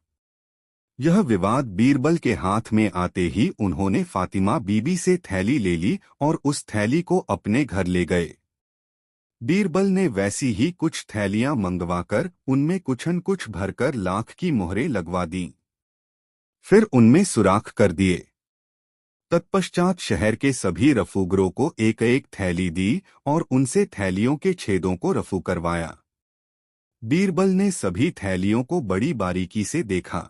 यह विवाद बीरबल के हाथ में आते ही उन्होंने फातिमा बीबी से थैली ले ली और उस थैली को अपने घर ले गए। बीरबल ने वैसी ही कुछ थैलियां मंगवाकर उनमें कुछन कुछ भरकर लाख की मोहरें लगवा दीं। फिर उनमें सुराख कर दिए। तत्पश्चात शहर के सभी रफूगरों को एक एक थैली दी और उनसे थैलियों के छेदों को रफू करवाया। बीरबल ने सभी थैलियों को बड़ी बारीकी से देखा।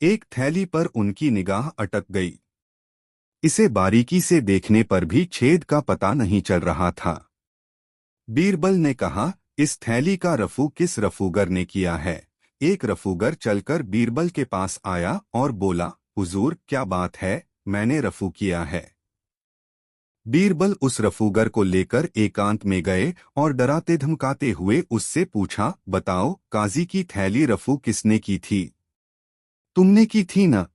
एक थैली पर उनकी निगाह अटक गई। इसे बारीकी से देखने पर भी छेद का पता नहीं चल रहा था। बीरबल ने कहा, इस थैली का रफू किस रफूगर ने किया है? एक रफूगर चलकर बीरबल के पास आया और बोला, हुजूर, क्या बात है, मैंने रफू किया है। बीरबल उस रफूगर को लेकर एकांत में गए और डराते धमकाते हुए उससे पूछा, बताओ, काजी की थैली रफू किसने की थी? तुमने की थी ना?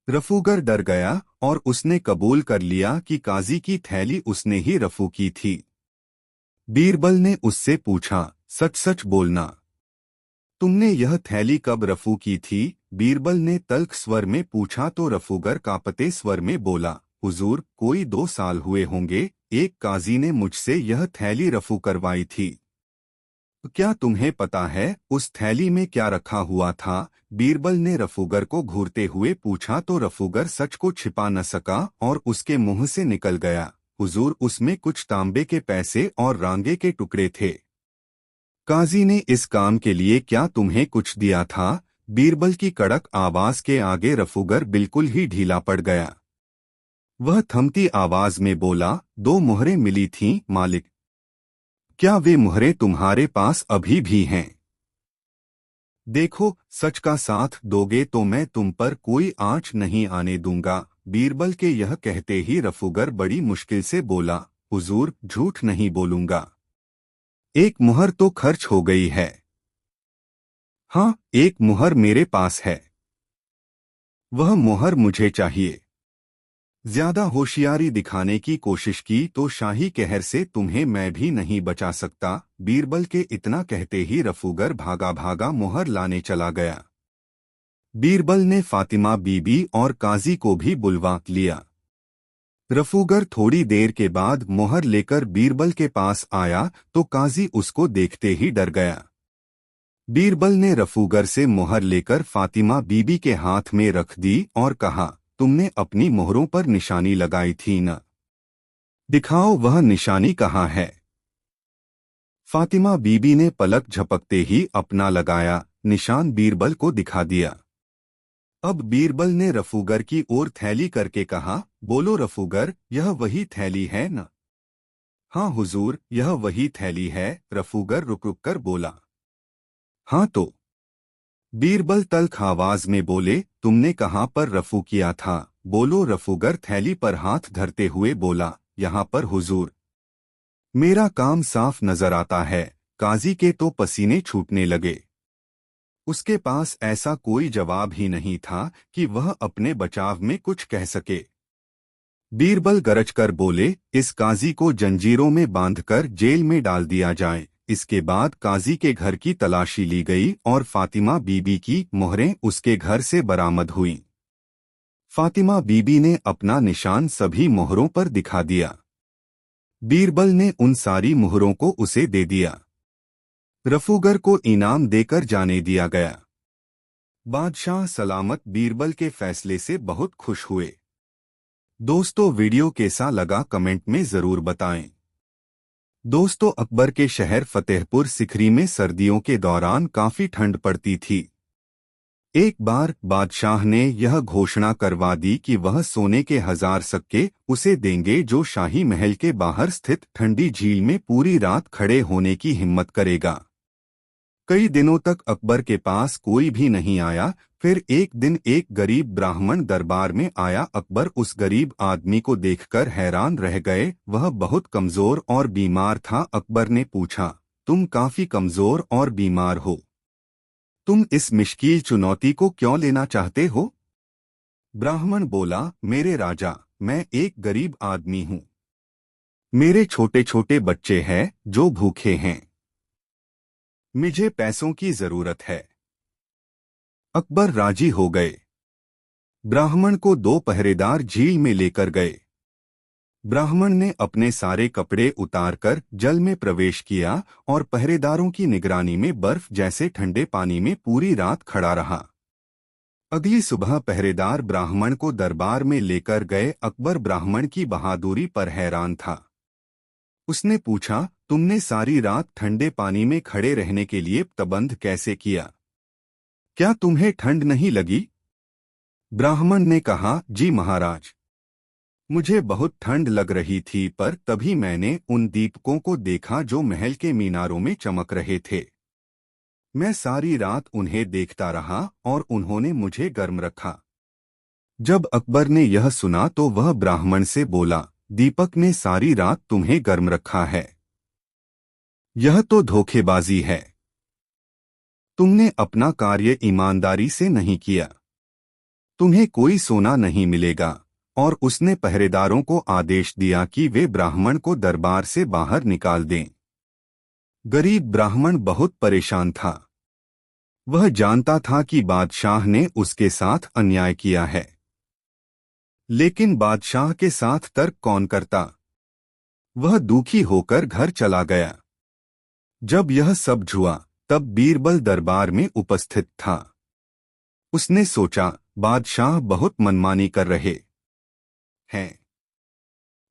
रफूगर डर गया और उसने कबूल कर लिया कि काजी की थैली उसने ही रफू की थी। बीरबल ने उससे पूछा, सच सच बोलना, तुमने यह थैली कब रफू की थी? बीरबल ने तल्ख स्वर में पूछा तो रफूगर कांपते स्वर में बोला, हुजूर, कोई 2 साल हुए होंगे। एक काजी ने मुझसे यह थैली रफू करवाई थी। क्या तुम्हें पता है उस थैली में क्या रखा हुआ था? बीरबल ने रफूगर को घूरते हुए पूछा तो रफूगर सच को छिपा न सका और उसके मुंह से निकल गया, हुजूर, उसमें कुछ तांबे के पैसे और रांगे के टुकड़े थे। काजी ने इस काम के लिए क्या तुम्हें कुछ दिया था? बीरबल की कड़क आवाज के आगे रफूगर बिल्कुल ही ढीला पड़ गया। वह थमती आवाज में बोला, 2 मोहरें मिली थीं, मालिक। क्या वे मोहरें तुम्हारे पास अभी भी हैं? देखो, सच का साथ दोगे तो मैं तुम पर कोई आंच नहीं आने दूंगा। बीरबल के यह कहते ही रफूगर बड़ी मुश्किल से बोला, हुजूर, झूठ नहीं बोलूंगा। एक मुहर तो खर्च हो गई है। हाँ, एक मुहर मेरे पास है। वह मुहर मुझे चाहिए। ज्यादा होशियारी दिखाने की कोशिश की तो शाही कहर से तुम्हें मैं भी नहीं बचा सकता। बीरबल के इतना कहते ही रफूगर भागा भागा मुहर लाने चला गया। बीरबल ने फातिमा बीबी और काजी को भी बुलवा लिया। रफूगर थोड़ी देर के बाद मोहर लेकर बीरबल के पास आया तो काजी उसको देखते ही डर गया। बीरबल ने रफूगर से मोहर लेकर फातिमा बीबी के हाथ में रख दी और कहा, तुमने अपनी मोहरों पर निशानी लगाई थी न? दिखाओ वह निशानी कहाँ है। फातिमा बीबी ने पलक झपकते ही अपना लगाया निशान बीरबल को दिखा दिया। अब बीरबल ने रफूगर की ओर थैली करके कहा, बोलो रफूगर, यह वही थैली है न? हाँ हुजूर, यह वही थैली है, रफूगर रुक रुक कर बोला। हाँ तो? बीरबल तल्ख आवाज में बोले, तुमने कहाँ पर रफू किया था? बोलो रफूगर थैली पर हाथ धरते हुए बोला, यहाँ पर हुजूर। मेरा काम साफ नजर आता है। काजी के तो पसीने छूटने लगे। उसके पास ऐसा कोई जवाब ही नहीं था कि वह अपने बचाव में कुछ कह सके। बीरबल गरज कर बोले, इस काजी को जंजीरों में बांधकर जेल में डाल दिया जाए। इसके बाद काजी के घर की तलाशी ली गई और फातिमा बीबी की मोहरें उसके घर से बरामद हुईं। फातिमा बीबी ने अपना निशान सभी मोहरों पर दिखा दिया। बीरबल ने उन सारी मोहरों को उसे दे दिया। रफूगर को इनाम देकर जाने दिया गया। बादशाह सलामत बीरबल के फैसले से बहुत खुश हुए। दोस्तों, वीडियो कैसा लगा कमेंट में जरूर बताएं। दोस्तों, अकबर के शहर फतेहपुर सिकरी में सर्दियों के दौरान काफी ठंड पड़ती थी। एक बार बादशाह ने यह घोषणा करवा दी कि वह सोने के 1000 सिक्के उसे देंगे जो शाही महल के बाहर स्थित ठंडी झील में पूरी रात खड़े होने की हिम्मत करेगा। कई दिनों तक अकबर के पास कोई भी नहीं आया। फिर एक दिन एक गरीब ब्राह्मण दरबार में आया। अकबर उस गरीब आदमी को देखकर हैरान रह गए। वह बहुत कमजोर और बीमार था। अकबर ने पूछा, तुम काफी कमजोर और बीमार हो, तुम इस मुश्किल चुनौती को क्यों लेना चाहते हो? ब्राह्मण बोला, मेरे राजा, मैं एक गरीब आदमी हूँ। मेरे छोटे छोटे बच्चे हैं जो भूखे हैं। मुझे पैसों की जरूरत है। अकबर राजी हो गए। ब्राह्मण को 2 पहरेदार झील में लेकर गए। ब्राह्मण ने अपने सारे कपड़े उतारकर जल में प्रवेश किया और पहरेदारों की निगरानी में बर्फ जैसे ठंडे पानी में पूरी रात खड़ा रहा। अगली सुबह पहरेदार ब्राह्मण को दरबार में लेकर गए। अकबर ब्राह्मण की बहादुरी पर हैरान था। उसने पूछा, तुमने सारी रात ठंडे पानी में खड़े रहने के लिए प्रबंध कैसे किया? क्या तुम्हें ठंड नहीं लगी? ब्राह्मण ने कहा, जी महाराज, मुझे बहुत ठंड लग रही थी, पर तभी मैंने उन दीपकों को देखा जो महल के मीनारों में चमक रहे थे। मैं सारी रात उन्हें देखता रहा और उन्होंने मुझे गर्म रखा। जब अकबर ने यह सुना तो वह ब्राह्मण से बोला, दीपक ने सारी रात तुम्हें गर्म रखा है? यह तो धोखेबाजी है। तुमने अपना कार्य ईमानदारी से नहीं किया। तुम्हें कोई सोना नहीं मिलेगा। और उसने पहरेदारों को आदेश दिया कि वे ब्राह्मण को दरबार से बाहर निकाल दें। गरीब ब्राह्मण बहुत परेशान था। वह जानता था कि बादशाह ने उसके साथ अन्याय किया है, लेकिन बादशाह के साथ तर्क कौन करता? वह दुखी होकर घर चला गया। जब यह सब हुआ तब बीरबल दरबार में उपस्थित था। उसने सोचा, बादशाह बहुत मनमानी कर रहे हैं।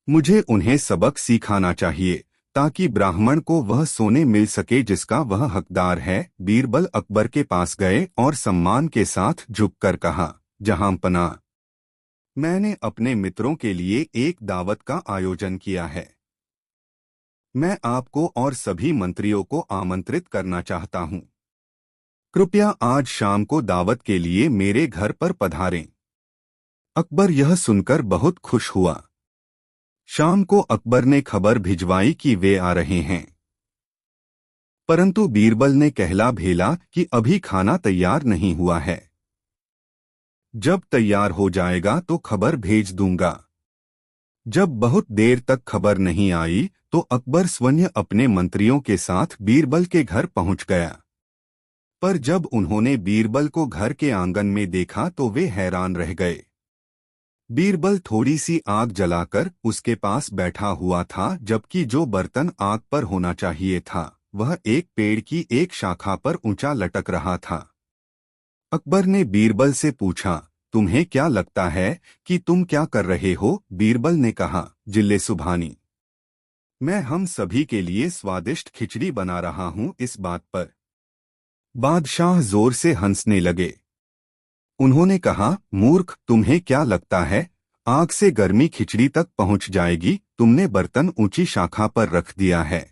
मुझे उन्हें सबक सिखाना चाहिए ताकि ब्राह्मण को वह सोने मिल सके जिसका वह हकदार है। बीरबल अकबर के पास गए और सम्मान के साथ झुककर कहा, जहांपना, मैंने अपने मित्रों के लिए एक दावत का आयोजन किया है। मैं आपको और सभी मंत्रियों को आमंत्रित करना चाहता हूं। कृपया आज शाम को दावत के लिए मेरे घर पर पधारें। अकबर यह सुनकर बहुत खुश हुआ। शाम को अकबर ने खबर भिजवाई कि वे आ रहे हैं। परंतु बीरबल ने कहला भेला कि अभी खाना तैयार नहीं हुआ है। जब तैयार हो जाएगा तो खबर भेज दूंगा। जब बहुत देर तक खबर नहीं आई तो अकबर स्वयं अपने मंत्रियों के साथ बीरबल के घर पहुंच गया। पर जब उन्होंने बीरबल को घर के आंगन में देखा तो वे हैरान रह गए। बीरबल थोड़ी सी आग जलाकर उसके पास बैठा हुआ था, जबकि जो बर्तन आग पर होना चाहिए था वह एक पेड़ की एक शाखा पर ऊंचा लटक रहा था। अकबर ने बीरबल से पूछा, तुम्हें क्या लगता है कि तुम क्या कर रहे हो? बीरबल ने कहा, जिल्ले सुभानी, मैं हम सभी के लिए स्वादिष्ट खिचड़ी बना रहा हूँ। इस बात पर बादशाह जोर से हंसने लगे। उन्होंने कहा, मूर्ख, तुम्हें क्या लगता है आग से गर्मी खिचड़ी तक पहुंच जाएगी? तुमने बर्तन ऊंची शाखा पर रख दिया है।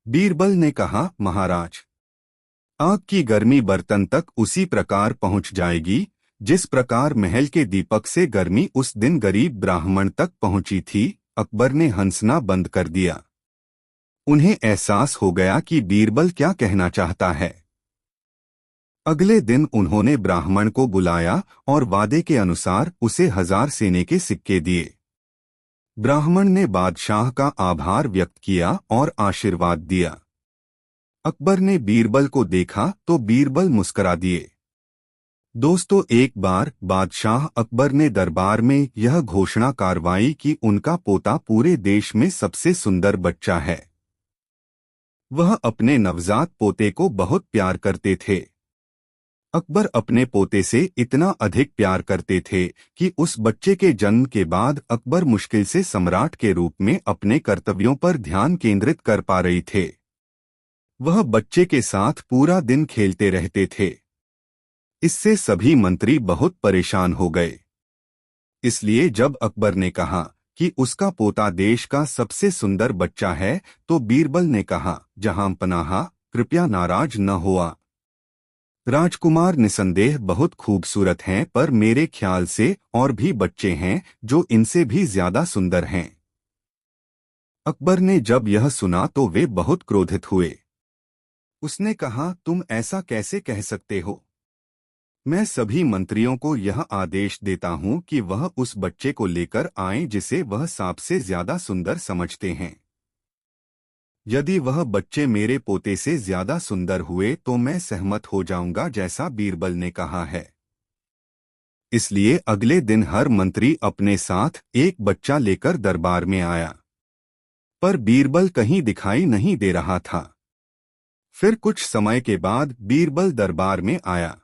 बीरबल ने कहा, महाराज, आग की गर्मी बर्तन तक उसी प्रकार पहुंच जाएगी जिस प्रकार महल के दीपक से गर्मी उस दिन गरीब ब्राह्मण तक पहुंची थी। अकबर ने हंसना बंद कर दिया। उन्हें एहसास हो गया कि बीरबल क्या कहना चाहता है। अगले दिन उन्होंने ब्राह्मण को बुलाया और वादे के अनुसार उसे 1000 सेने के सिक्के दिए। ब्राह्मण ने बादशाह का आभार व्यक्त किया और आशीर्वाद दिया। अकबर ने बीरबल को देखा तो बीरबल मुस्करा दिए। दोस्तों, एक बार बादशाह अकबर ने दरबार में यह घोषणा करवाई कि उनका पोता पूरे देश में सबसे सुंदर बच्चा है। वह अपने नवजात पोते को बहुत प्यार करते थे। अकबर अपने पोते से इतना अधिक प्यार करते थे कि उस बच्चे के जन्म के बाद अकबर मुश्किल से सम्राट के रूप में अपने कर्तव्यों पर ध्यान केंद्रित कर पा रही थे। वह बच्चे के साथ पूरा दिन खेलते रहते थे। इससे सभी मंत्री बहुत परेशान हो गए। इसलिए जब अकबर ने कहा कि उसका पोता देश का सबसे सुंदर बच्चा है, तो बीरबल ने कहा, जहां पनाहा, कृपया नाराज न हुआ। राजकुमार निसंदेह बहुत खूबसूरत हैं, पर मेरे ख्याल से और भी बच्चे हैं जो इनसे भी ज्यादा सुंदर हैं। अकबर ने जब यह सुना तो वे बहुत क्रोधित हुए। उसने कहा, तुम ऐसा कैसे कह सकते हो? मैं सभी मंत्रियों को यह आदेश देता हूं कि वह उस बच्चे को लेकर आएं जिसे वह सांप से ज्यादा सुंदर समझते हैं। यदि वह बच्चे मेरे पोते से ज्यादा सुंदर हुए तो मैं सहमत हो जाऊंगा, जैसा बीरबल ने कहा है। इसलिए अगले दिन हर मंत्री अपने साथ एक बच्चा लेकर दरबार में आया, पर बीरबल कहीं दिखाई नहीं दे रहा था। फिर कुछ समय के बाद बीरबल दरबार में आया।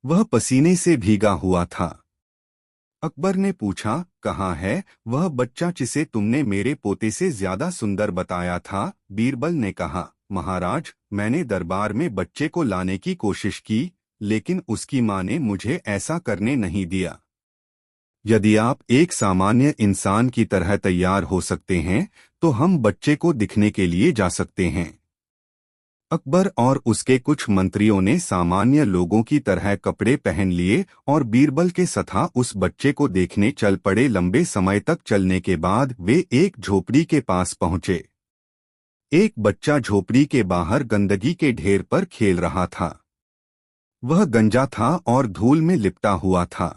वह पसीने से भीगा हुआ था। अकबर ने पूछा, कहाँ है वह बच्चा जिसे तुमने मेरे पोते से ज्यादा सुंदर बताया था? बीरबल ने कहा, महाराज, मैंने दरबार में बच्चे को लाने की कोशिश की, लेकिन उसकी मां ने मुझे ऐसा करने नहीं दिया। यदि आप एक सामान्य इंसान की तरह तैयार हो सकते हैं तो हम बच्चे को दिखने के लिए जा सकते हैं। अकबर और उसके कुछ मंत्रियों ने सामान्य लोगों की तरह कपड़े पहन लिए और बीरबल के सथा उस बच्चे को देखने चल पड़े। लंबे समय तक चलने के बाद वे एक झोपड़ी के पास पहुंचे। एक बच्चा झोपड़ी के बाहर गंदगी के ढेर पर खेल रहा था। वह गंजा था और धूल में लिपटा हुआ था।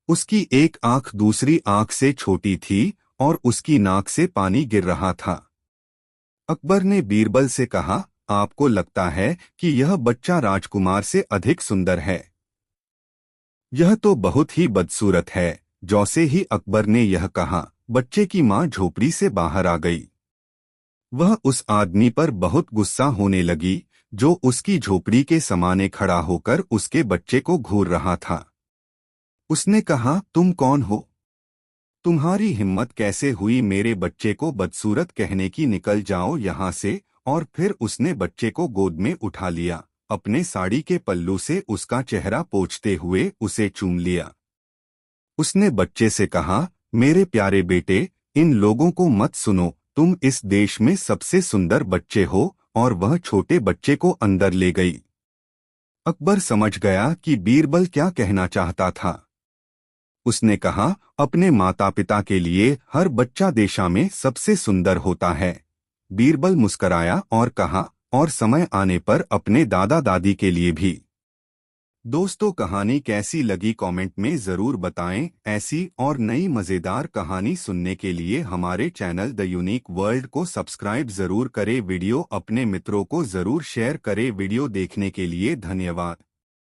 उसकी एक आंख दूसरी आंख से छोटी थी और उसकी नाक से पानी गिर रहा था। अकबर ने बीरबल से कहा, आपको लगता है कि यह बच्चा राजकुमार से अधिक सुंदर है? यह तो बहुत ही बदसूरत है। जैसे ही अकबर ने यह कहा, बच्चे की मां झोपड़ी से बाहर आ गई। वह उस आदमी पर बहुत गुस्सा होने लगी जो उसकी झोपड़ी के समाने खड़ा होकर उसके बच्चे को घूर रहा था। उसने कहा, तुम कौन हो? तुम्हारी हिम्मत कैसे हुई मेरे बच्चे को बदसूरत कहने की? निकल जाओ यहाँ से। और फिर उसने बच्चे को गोद में उठा लिया, अपने साड़ी के पल्लू से उसका चेहरा पोंछते हुए उसे चूम लिया। उसने बच्चे से कहा, मेरे प्यारे बेटे, इन लोगों को मत सुनो, तुम इस देश में सबसे सुंदर बच्चे हो। और वह छोटे बच्चे को अंदर ले गई। अकबर समझ गया कि बीरबल क्या कहना चाहता था। उसने कहा, अपने माता पिता के लिए हर बच्चा देशा में सबसे सुंदर होता है। बीरबल मुस्कराया और कहा, और समय आने पर अपने दादा दादी के लिए भी। दोस्तों, कहानी कैसी लगी कमेंट में ज़रूर बताएं। ऐसी और नई मज़ेदार कहानी सुनने के लिए हमारे चैनल द यूनिक वर्ल्ड को सब्सक्राइब ज़रूर करें। वीडियो अपने मित्रों को ज़रूर शेयर करें। वीडियो देखने के लिए धन्यवाद।